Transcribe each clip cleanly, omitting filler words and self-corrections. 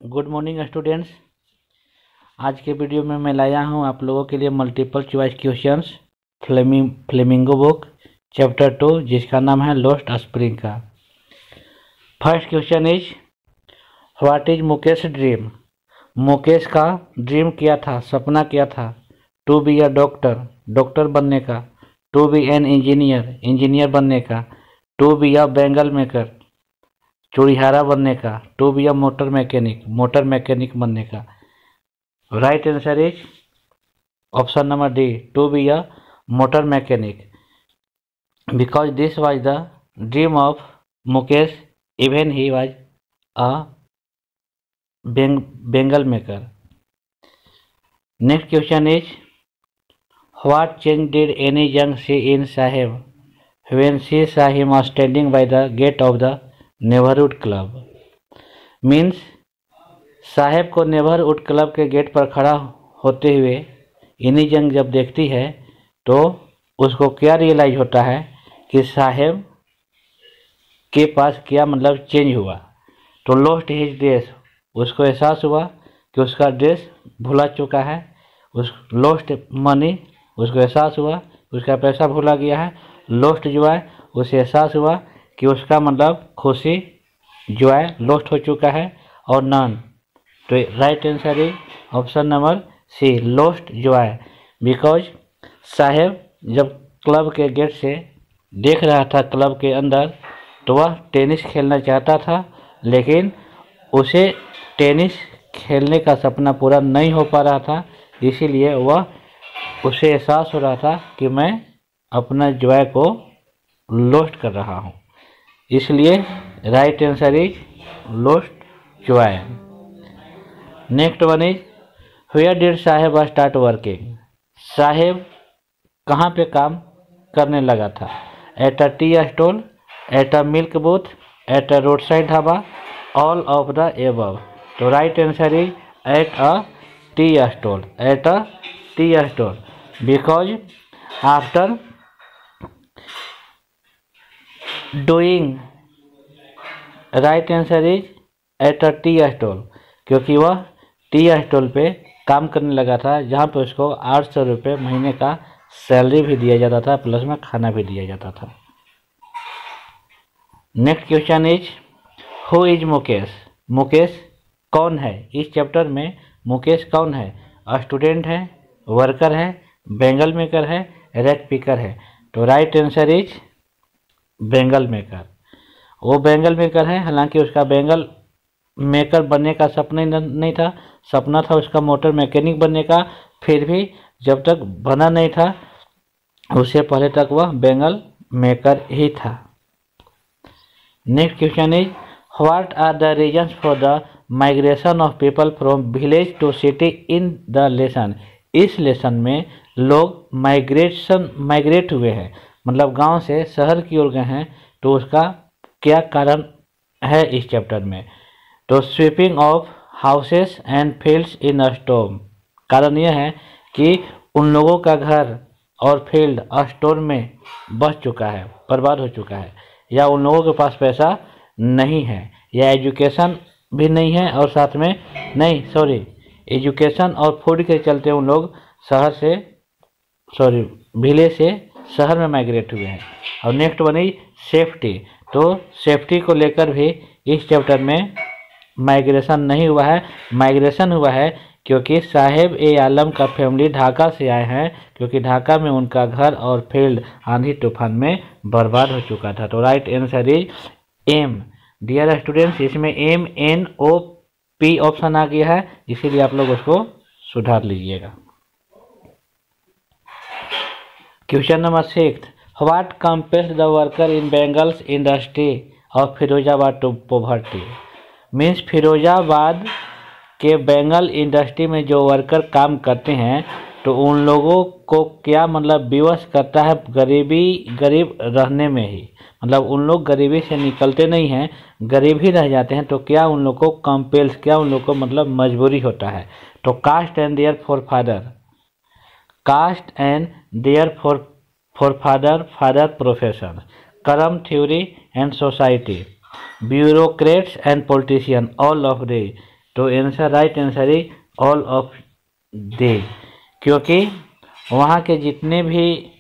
Good morning students. आज के video में मैं लाया हूं आप लोगों के लिए multiple choice questions Flamingo book chapter 2 जिसका नाम है लॉस्ट स्प्रिंग का। First question is what is Mukesh dream. Mukesh का ड्रीम क्या था, सपना क्या था? To be a doctor, doctor बनने का। To be an engineer, engineer बनने का। To be a bangle maker, चूड़ीहारा बनने का। To be a motor mechanic, motor mechanic बनने का। Right answer is option number D, to be a motor mechanic, because this was the dream of Mukesh even he was a bangle maker. Next question is what change did Anees Jung see in Saheb when she saw him standing by the gate of the neighbourhood club. Means Saheb को neighbourhood club के gate पर खड़ा होते हुए इन्हीं जंग जब देखती है तो उसको क्या रियलाइज होता है कि साहेब के पास क्या मतलब चेंज हुआ। तो लॉस्ट हिज ड्रेस, उसको एहसास हुआ कि उसका ड्रेस भुला चुका है। उस लॉस्ट मनी, उसको एहसास हुआ उसका पैसा भुला गया है। लॉस्ट जॉय, उसे एहसास हुआ कि उसका मतलब खुशी जॉय लॉस्ट हो चुका है। और नन, तो right answer is option number C, lost joy, because Saheb जब क्लब के गेट से देख रहा था क्लब के अंदर तो वह टेनिस खेलना चाहता था, लेकिन उसे टेनिस खेलने का सपना पूरा नहीं हो पा रहा था। इसीलिए वह उसे एहसास हो रहा था कि मैं अपना जॉय को लॉस्ट कर रहा हूँ। इसलिए right answer is lost joy. Next one is where did Saheb start working. Saheb कहाँ पे काम करने लगा था? At a tea stall, at a milk booth, at a road side dhaba, all of the above. तो right answer is at a tea stall, at a tea stall, because after doing, right answer is at a tea stall, क्योंकि वह tea stall पे काम करने लगा था जहाँ पे उसको 800 रुपये महीने का सैलरी भी दिया जाता था, प्लस में खाना भी दिया जाता था। Next question is who is Mukesh. Mukesh कौन है? इस चैप्टर में मुकेश कौन है? स्टूडेंट है, वर्कर है, बैंगल मेकर है, रेक पिकर है। तो right answer is bangle maker. वो बैंगल मेकर है, हालांकि उसका बैंगल मेकर बनने का सपना नहीं था, सपना था उसका मोटर मैकेनिक बनने का। फिर भी जब तक बना नहीं था उससे पहले तक वह बैंगल मेकर ही था। Next question is what are the reasons for the migration of people from village to city in the lesson. इस लेसन में लोग माइग्रेट हुए हैं, मतलब गांव से शहर की ओर गए हैं, तो उसका क्या कारण है इस चैप्टर में? तो sweeping of houses and fields in a storm. कारण यह है कि उन लोगों का घर और फील्ड स्टॉर्म में बच चुका है, बर्बाद हो चुका है, या उन लोगों के पास पैसा नहीं है, या एजुकेशन भी नहीं है, और साथ में एजुकेशन और फूड के चलते उन लोग विलेज से शहर में माइग्रेट हुए हैं। और नेक्स्ट बनी सेफ्टी। तो सेफ्टी को लेकर भी इस चैप्टर में माइग्रेशन नहीं हुआ है। माइग्रेशन हुआ है क्योंकि साहेब ए आलम का फैमिली ढाका से आए हैं, क्योंकि ढाका में उनका घर और फील्ड आंधी तूफान में बर्बाद हो चुका था। तो right answer is M. Dear students, इसमें M N O P option आ गया है, इसीलिए आप लोग उसको सुधार लीजिएगा। Question number 6, what compels the worker in bangles industry of Firozabad to poverty. Means Firozabad के बेंगल इंडस्ट्री में जो वर्कर काम करते हैं तो उन लोगों को क्या मतलब विवश करता है गरीब रहने में ही, मतलब उन लोग गरीबी से निकलते नहीं हैं, गरीब ही रह जाते हैं। तो क्या उन लोग को कंपेल्स, क्या उन लोग को मतलब मजबूरी होता है? तो caste and their father profession, karma theory and society, bureaucrats and politician, all of the तो answer right answer is all of they, क्योंकि वहाँ के जितने भी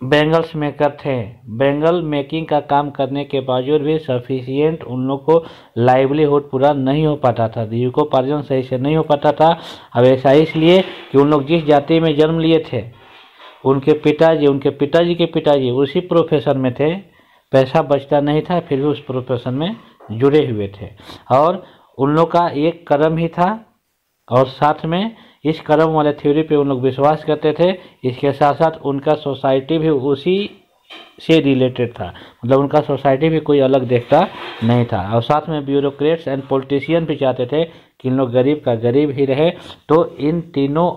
बैंगल्स मेकर थे, बैंगल मेकिंग का काम करने के बावजूद भी सफिशियंट उन लोग को लाइवलीहुड पूरा नहीं हो पाता था, जीविकोपार्जन सही से नहीं हो पाता था। अब ऐसा इसलिए कि उन लोग जिस जाति में जन्म लिए थे, उनके पिताजी के पिताजी उसी प्रोफेशन में थे, पैसा बचता नहीं था, फिर भी उस प्रोफेशन में जुड़े हुए थे और उन लोग का एक कर्म ही था और साथ में इस कर्म वाले थ्योरी पे उन लोग विश्वास करते थे। इसके साथ साथ उनका सोसाइटी भी उसी से रिलेटेड था, मतलब उनका सोसाइटी भी कोई अलग देखता नहीं था। और साथ में ब्यूरोक्रेट्स एंड पॉलिटिशियन भी चाहते थे कि इन लोग गरीब का गरीब ही रहे। तो इन तीनों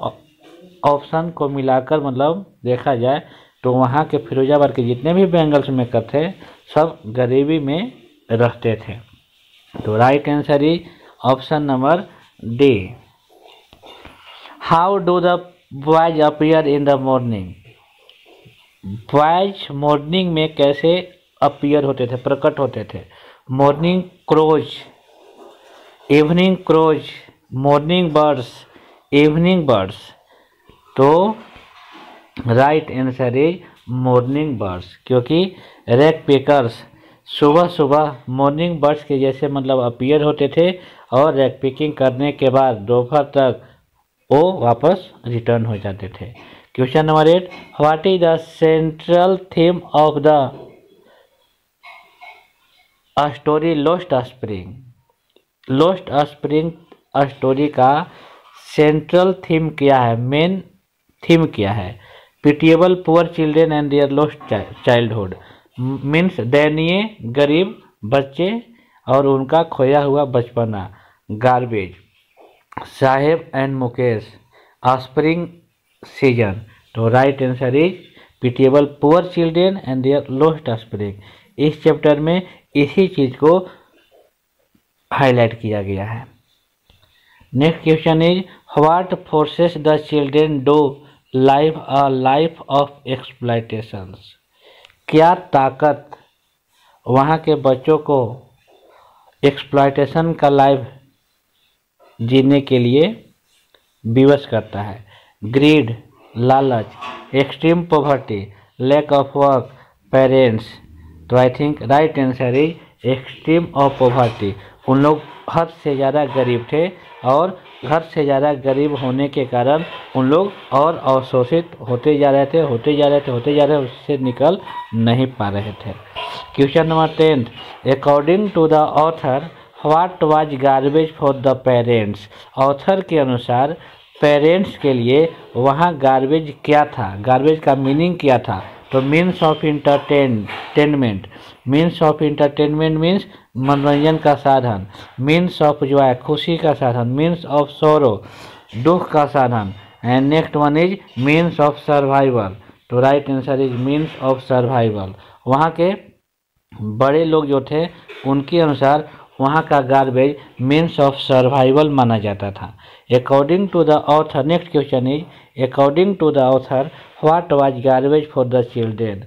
ऑप्शन को मिलाकर मतलब देखा जाए तो वहाँ के फिरोजाबाद के जितने भी बैंगल्स मेकर थे सब गरीबी में रहते थे। तो right answer is option number D. How do the boys appear in the morning? Boys morning में कैसे अपीयर होते थे, प्रकट होते थे? Morning crows, evening crows, morning birds, evening birds. तो right answer is morning birds, क्योंकि रैक पिकर्स सुबह सुबह मॉर्निंग बर्ड्स के जैसे मतलब अपीयर होते थे और रैक पिकिंग करने के बाद दोपहर तक वो वापस रिटर्न हो जाते थे। Question number 8, what is the central theme of the story Lost spring? Lost Spring story का सेंट्रल थीम क्या है, मेन थीम क्या है? Pitiable poor children and their lost childhood, means दयनीय गरीब बच्चे और उनका खोया हुआ बचपना। Garbage, Saheb and Mukesh, spring season. तो right answer is pitiable poor children and their lost spring. इस चैप्टर में इसी चीज को हाईलाइट किया गया है। Next question is what forces the children do life a life of exploitations? क्या ताकत वहाँ के बच्चों को एक्सप्लॉयटेशन का लाइफ जीने के लिए विवश करता है? ग्रीड, लालच, extreme poverty, lack of work, parents. तो I think right answer is extreme of poverty. उन लोग हद से ज़्यादा गरीब थे और हद से ज़्यादा गरीब होने के कारण उन लोग और अवशोषित होते जा रहे थे, उससे निकल नहीं पा रहे थे। Question number 10, according to the author what was garbage for the parents? Author के अनुसार पेरेंट्स के लिए वहाँ गार्बेज क्या था, गार्बेज का मीनिंग क्या था? तो means of entertainment, means of entertainment means मनोरंजन का साधन, मीन्स ऑफ जॉय खुशी का साधन, मीन्स ऑफ सोरो दुख का साधन, and next one is means of survival. तो right answer is means of survival. वहाँ के बड़े लोग जो थे उनके अनुसार वहाँ का गार्बेज मीन्स ऑफ सर्वाइवल माना जाता था। According to the author, next question is according to the author what was garbage for the children?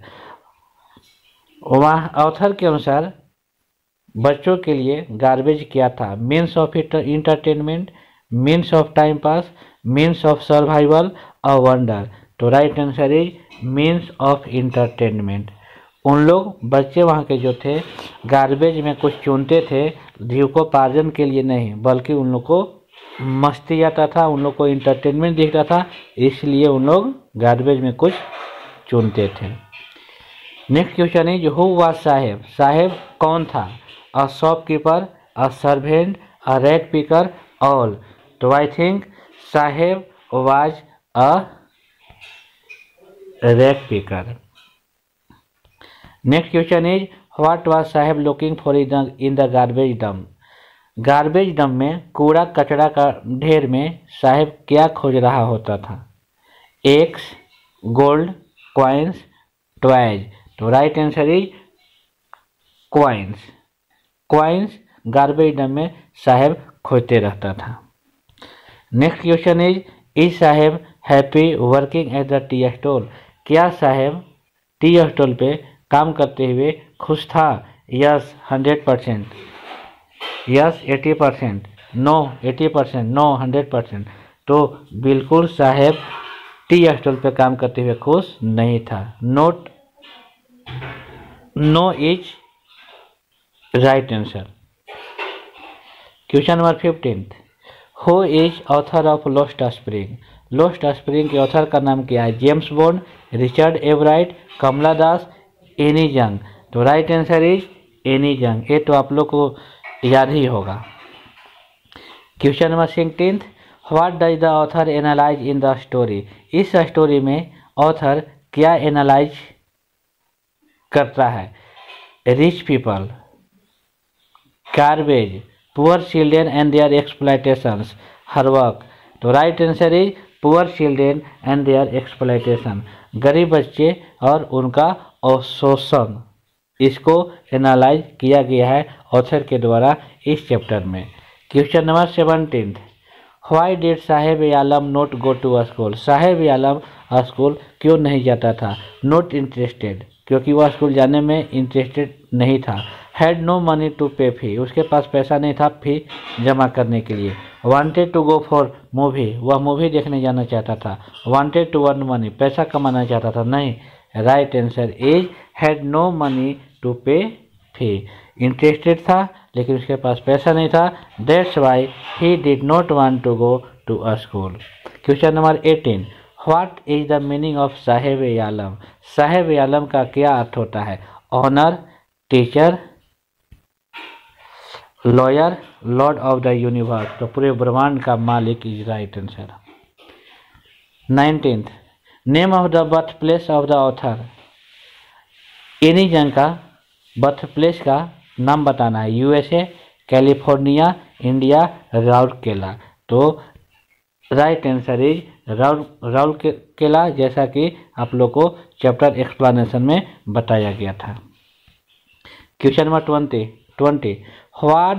वहाँ ऑथर के अनुसार बच्चों के लिए गार्बेज क्या था? Means of entertainment, means of time pass, means of survival और वंडर। तो right answer is means of entertainment. उन लोग बच्चे वहाँ के जो थे गार्बेज में कुछ चुनते थे जीविकोपार्जन के लिए नहीं, बल्कि उन लोग को मस्ती आता था, उन लोग को इंटरटेनमेंट दिखता था, इसलिए उन लोग गार्बेज में कुछ चुनते थे। नेक्स्ट क्वेश्चन है हु वाज साहेब? साहेब कौन था? A shopkeeper, a servant, a rag picker, all. तो I think Saheb was a rag picker. Next question is what was Saheb looking for in the garbage dump? Garbage dump में कूड़ा कचरा का ढेर में साहेब क्या खोज रहा होता था? Eggs, gold, coins, toys. तो right answer is coins. Coins garbage dump में साहेब खोजते रहता था। Next question is Saheb happy working at the tea stall? क्या साहेब टी स्टॉल पे काम करते हुए खुश था? Yes 100%, yes 80%, no 80%, no 100%। तो बिल्कुल साहेब टी स्टॉल पे काम करते हुए खुश नहीं था। Not no is right answer. Question number 15, who is author of lost spring? Lost spring के ऑथर का नाम क्या है? James Bond, Richard Everite, Kamala Das, Anees Jung. तो राइट आंसर इज एनी जंग। ये तो आप लोग को याद ही होगा। Question number 16, what does the author analyse in the story? इस स्टोरी में ऑथर क्या एनालाइज करता है? Rich people, garbage, poor children and their exploitations, her work. तो right answer is poor children and their exploitation. गरीब बच्चे और उनका अवशोषण, इसको एनालाइज किया गया है ऑथर के द्वारा इस चैप्टर में। Question number 17, why did Saheb Alam not go to school? Saheb Alam school क्यों नहीं जाता था? नॉट इंटरेस्टेड, क्योंकि वह स्कूल जाने में इंटरेस्टेड नहीं था। Had no money to pay फी, उसके पास पैसा नहीं था फी जमा करने के लिए। Wanted to go for movie, वह मूवी देखने जाना चाहता था। वांटेड टू अर्न मनी, पैसा कमाना चाहता था। नहीं, right answer is had no money to pay fee. Interested था लेकिन उसके पास पैसा नहीं था। That's why he did not want to go to a school. Question number 18, what is the meaning of Saheb Alam? Saheb Alam का क्या अर्थ होता है? Honour, teacher, lawyer, lord of the universe. तो पूरे ब्रह्मांड का मालिक is right answer. 19th, name of the birth place of the author. Anees Jung का बर्थ प्लेस का नाम बताना है। USA, California, India, Rourkela. तो राइट आंसर इज राउरकेला, जैसा कि आप लोग को चैप्टर एक्सप्लेनेशन में बताया गया था। Question number 20, what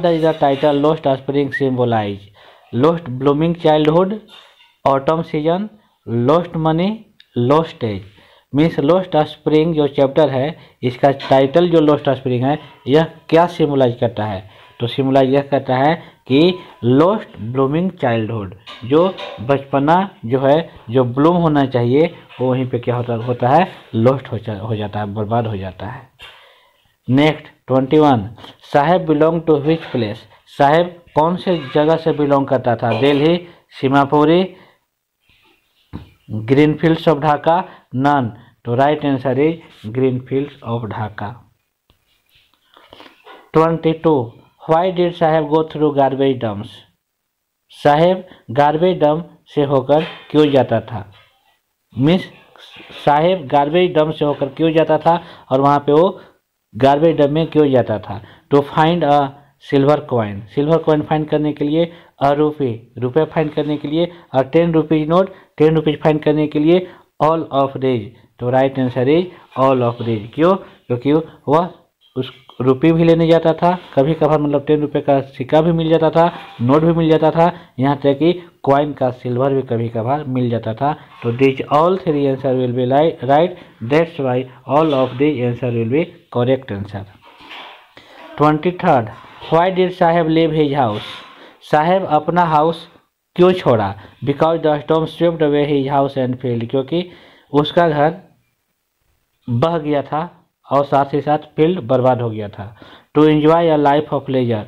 does the title lost spring symbolize? Lost blooming childhood, autumn season, lost money, lost age. Means lost spring जो चैप्टर है, इसका टाइटल जो लॉस्ट स्प्रिंग है, यह क्या सिम्बलाइज करता है? तो सिम्बलाइज यह करता है कि लॉस्ट ब्लूमिंग चाइल्डहुड, जो बचपना जो है, जो ब्लूम होना चाहिए, वो वहीं पे क्या होता है? लॉस्ट हो जाता है, बर्बाद हो जाता है। Next 21, Saheb belong to which place? Saheb कौन से जगह से बिलोंग करता था? Delhi, Seemapuri, greenfields of Dhaka, none. तो right answer is greenfields of Dhaka. 22, why did Saheb go through garbage dumps? Saheb garbage dump से होकर क्यों जाता था? मिस साहेब गार्बेज डंप से होकर क्यों जाता था और वहाँ पे वो गार्बेज डंप में क्यों जाता था? To find a silver coin, silver coin find करने के लिए, अ रुपये फाइंड करने के लिए, और 10 रुपीज नोट 10 रुपीज फाइंड करने के लिए, ऑल ऑफ रेज। तो right answer is all of rags. क्यों? क्योंकि वह उस रुपये भी लेने जाता था, कभी कभार मतलब 10 रुपये का सिक्का भी मिल जाता था, नोट भी मिल जाता था, यहाँ तक कि कॉइन का सिल्वर भी कभी कभार मिल जाता था। तो this all 3 answer will be right, that's why all of this answer will be correct answer. 23rd, why did Saheb leave his house? Saheb अपना हाउस क्यों छोड़ा? Because the storm swept away his house and field, क्योंकि उसका घर बह गया था और साथ ही साथ फील्ड बर्बाद हो गया था। To enjoy a life of leisure,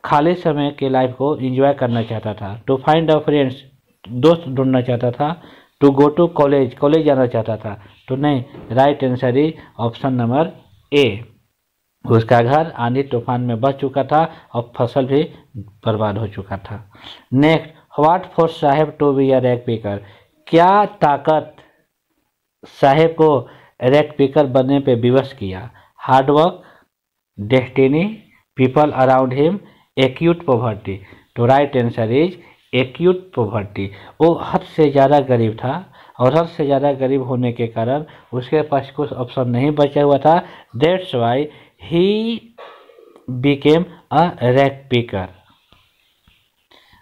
खाली समय के लाइफ को एंजॉय करना चाहता था। टू फाइंड अ फ्रेंड्स, दोस्त ढूंढना चाहता था। To go to college, college जाना चाहता था। तो नहीं, right answer is option number A. उसका घर आंधी तूफान में बह चुका था और फसल भी बर्बाद हो चुका था। Next, what forces Saheb to be a rag picker? क्या ताकत साहेब को रैग पिकर बनने पे विवश किया? Hard work, destiny, people around him, acute poverty. तो right answer is acute poverty. वो हद से ज़्यादा गरीब था और हद से ज़्यादा गरीब होने के कारण उसके पास कुछ ऑप्शन नहीं बचा हुआ था। That's why he became a rag picker.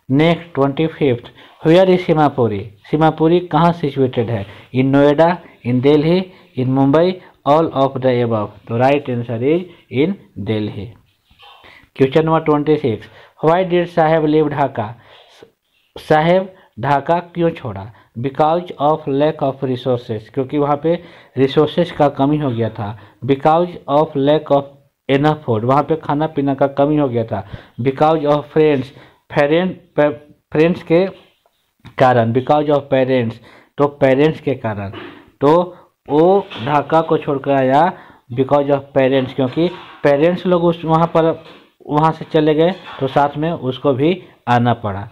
Next 25th, where is Seemapuri? Seemapuri कहाँ सिचुएटेड है? In Noida, in Delhi, in Mumbai, all of the above. तो right answer is in Delhi. Question number 26, why did Saheb leave Dhaka? Saheb Dhaka क्यों छोड़ा? Because of lack of resources, क्योंकि वहाँ पे resources का कमी हो गया था। Because of lack of enough food, वहाँ पे खाना पीना का कमी हो गया था। बिकॉज ऑफ फ्रेंड्स, फ्रेंड्स के कारण। बिकॉज ऑफ पेरेंट्स, तो पेरेंट्स के कारण। तो वो ढाका को छोड़कर आया बिकॉज ऑफ पेरेंट्स, क्योंकि पेरेंट्स लोग उस वहाँ से चले गए तो साथ में उसको भी आना पड़ा।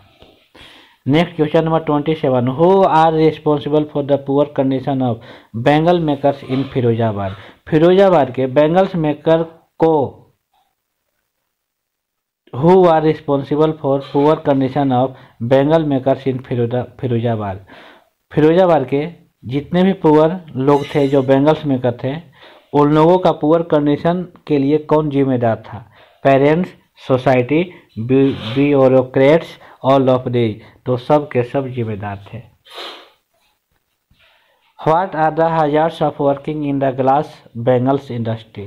Next question number 27, who are responsible for the poor condition of bangle makers in Firozabad? Firozabad के बैंगल्स मेकर को who are responsible for poor condition of bangle makers in Firozabad? Firozabad के जितने भी पुअर लोग थे जो बैंगल्स मेकर थे, उन लोगों का पुअर कंडीशन के लिए कौन जिम्मेदार था? Parents, society, bureaucrats, all of these, तो सब के सब जिम्मेदार थे। What are the hazards of working in the glass bangles industry?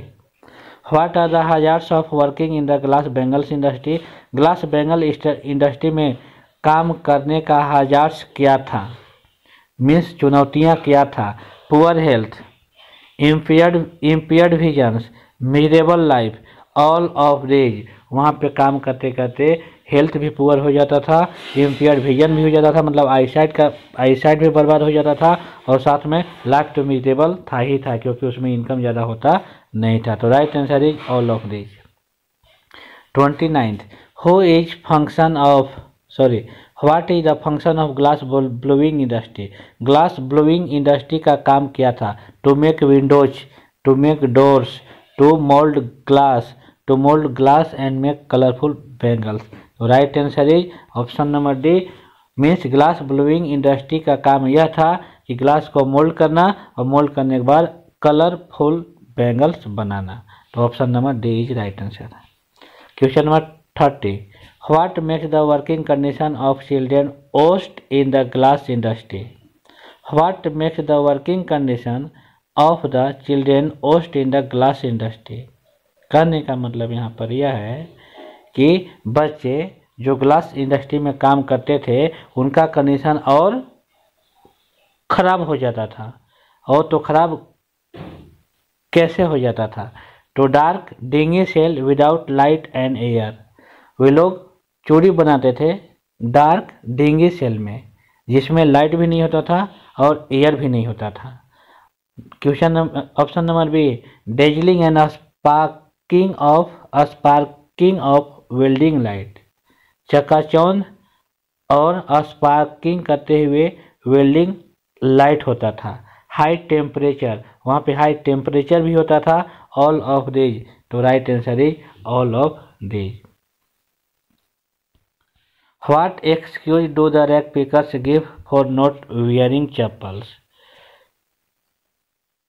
What are the hazards of working in the glass bangles industry? Glass bangle industry में काम करने का हजार्ड्स क्या था? मीन्स चुनौतियाँ क्या था? Poor health, impaired visions, miserable life, all of these. वहाँ पे काम करते करते हेल्थ भी पुअर हो जाता था, इम्पेयर्ड विजन भी हो जाता था, मतलब आईसाइट भी बर्बाद हो जाता था, और साथ में लाइफ तो मिजरेबल था ही था, क्योंकि उसमें इनकम ज़्यादा होता नहीं था। तो right answer is all of these. 29, who is function of what is the function of glass blowing industry? Glass blowing industry का काम क्या था? To make windows, to make doors, to mould glass and make colourful bangles. तो right answer is option number D, means glass blowing industry का काम यह था कि ग्लास को मोल्ड करना और मोल्ड करने के बाद कलरफुल बैंगल्स बनाना। तो option number D is right answer. Question number 30, what makes the working condition of children worst in the glass industry? What makes the working condition of the children worst in the glass industry? कहने का मतलब यहाँ पर यह है कि बच्चे जो ग्लास इंडस्ट्री में काम करते थे उनका कंडीशन और खराब हो जाता था। और तो खराब कैसे हो जाता था? तो dark dingy cell without light and air, वे लोग चूड़ी बनाते थे डार्क डिंगी सेल में, जिसमें लाइट भी नहीं होता था और एयर भी नहीं होता था। Question option number B, dazzling and sparking of welding light, चकाचौंध और स्पार्किंग करते हुए वेल्डिंग लाइट होता था। हाई टेम्परेचर, वहाँ पे हाई टेम्परेचर भी होता था। ऑल ऑफ दीज, तो right answer is all of these. What excuse do the rag pickers give for not wearing chappals?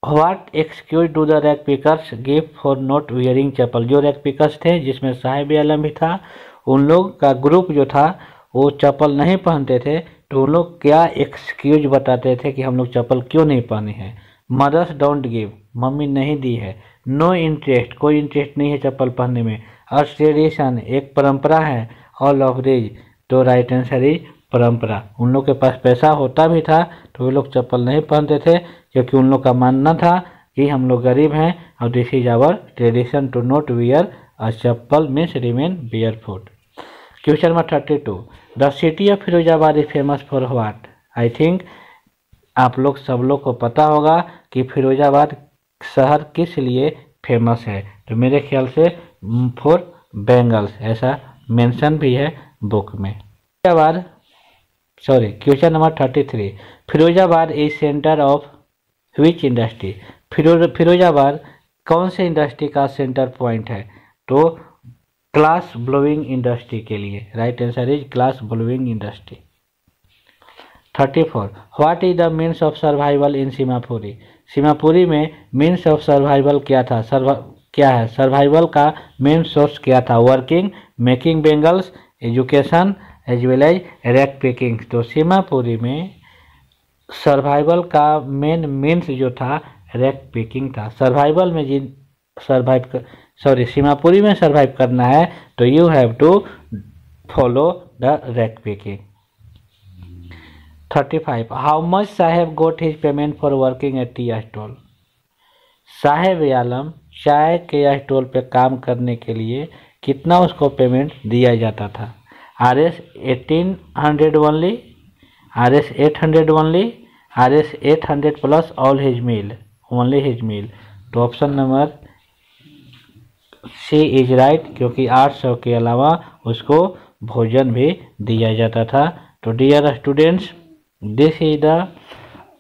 What excuse do the rag pickers give for not wearing chappal? जो rag pickers थे जिसमें साहिब आलम भी था, उन लोग का group जो था वो चप्पल नहीं पहनते थे, तो उन लोग क्या एक्सक्यूज बताते थे कि हम लोग चप्पल क्यों नहीं पहने हैं? मदर्स डोंट गिव, मम्मी नहीं दी है। नो इंटरेस्ट, कोई इंटरेस्ट नहीं है चप्पल पहनने में। और ट्रेडिशन, एक परंपरा है। ऑल ऑफ दीज, तो राइट आंसर इज परंपरा। उन लोग के पास पैसा होता भी था तो वे लोग चप्पल नहीं पहनते थे, क्योंकि उन लोग का मानना था कि हम लोग गरीब हैं और this is our tradition to not wear a chappal means remain barefoot. Question number 32, the city of Firozabad is famous for what? I think आप लोग सब लोग को पता होगा कि फिरोजाबाद शहर किस लिए फेमस है। तो मेरे ख्याल से फॉर बैंगल्स, ऐसा मेंशन भी है बुक में। Question number 33, Firozabad is centre of which industry? Firozabad कौन से इंडस्ट्री का सेंटर पॉइंट है? तो ग्लास ब्लोइंग इंडस्ट्री के लिए। Right answer is glass blowing industry. 34, what is the means of survival इन सीमापुरी? सीमापुरी में मीन्स ऑफ सर्वाइवल क्या था? क्या है सर्वाइवल का मेन सोर्स क्या था? Working, making bangles, education as well as rag picking. तो सीमापुरी में सर्वाइवल का मेन मीन्स जो था रैक पिकिंग था। सर्वाइवल में सीमापुरी में सर्वाइव करना है तो you have to follow the rag picking. 35 how much Saheb got his payment for working at tea stall. Saheb Alam चाय के स्टॉल पे काम करने के लिए कितना उसको पेमेंट दिया जाता था? RS 1800 only, RS 800 only, RS 800 plus all his meal, only his meal. तो option number C is right, क्योंकि 800 के अलावा उसको भोजन भी दिया जाता था। तो dear students, this is the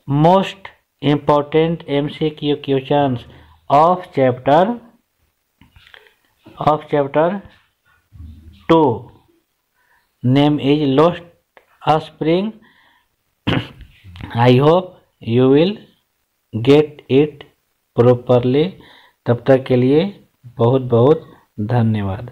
most important MCQ questions of chapter 2. Name is Lost Spring. I hope you will get it properly. तब तक के लिए बहुत बहुत धन्यवाद।